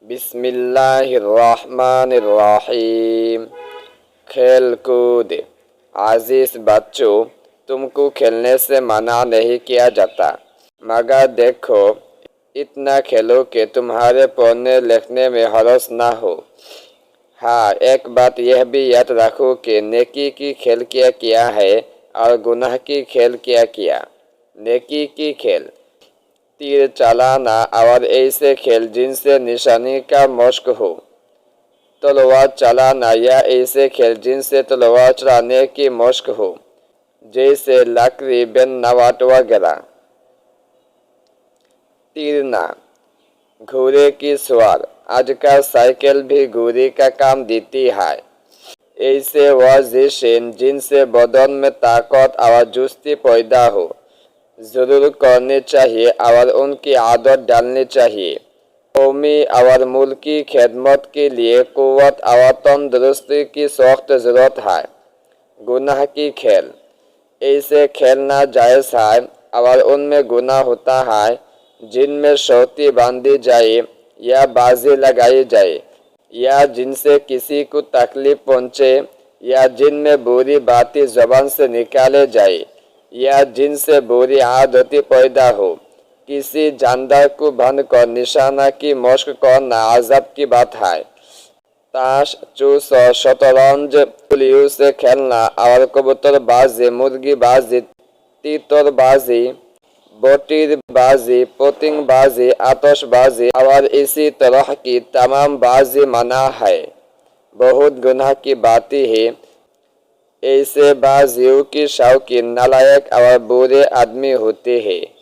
बिस्मिल्लाहिर्रहमानिर्रहीम। खेल कूद। आजीज बच्चों, तुमको खेलने से मना नहीं किया जाता, मगर देखो इतना खेलो कि तुम्हारे पढ़ने लिखने में हरस ना हो। हाँ, एक बात यह भी याद रखो कि नेकी की खेल क्या किया है और गुनाह की खेल क्या किया। नेकी की खेल तीर चलाना और ऐसे खेल जिनसे निशानी का मशक हो। तलवार चलाना या ऐसे खेल जिनसे तलवार चलाने की मशक हो, जैसे लकड़ी बिन नवाट वगैरह। तीरना, घोड़े की सवार। आजकल साइकिल भी घोड़े का काम देती है। ऐसे वर्जिशें जिनसे बदन में ताकत और चुस्ती पैदा हो, जरूर करनी चाहिए और उनकी आदत डालनी चाहिए। कौमी और मुल्की खिदमत के लिए कुव्वत और तंदुरुस्ती की सख्त जरूरत है। गुनाह की खेल, ऐसे खेल नाजायज है और उनमें गुनाह होता है जिनमें शर्तें बांधी जाए या बाजी लगाई जाए, या जिनसे किसी को तकलीफ पहुँचे, या जिनमें बुरी बातें जबान से निकाले जाए, या जिनसे बुरी आदतें पैदा हो। किसी जानदार को बंद कर निशाना की मशक करना अजब की बात है। ताश, चूस और शतरंज पुलियों से खेलना और कबूतरबाजी, मुर्गीबाजी, तीतरबाजी, बोटीबाजी, पतंगबाजी, आतशबाजी और इसी तरह की तमाम बाजी मना है। बहुत गुनाह की बातें हैं। ऐसे बाजियों की शौकीन नालायक और बुरे आदमी होते हैं।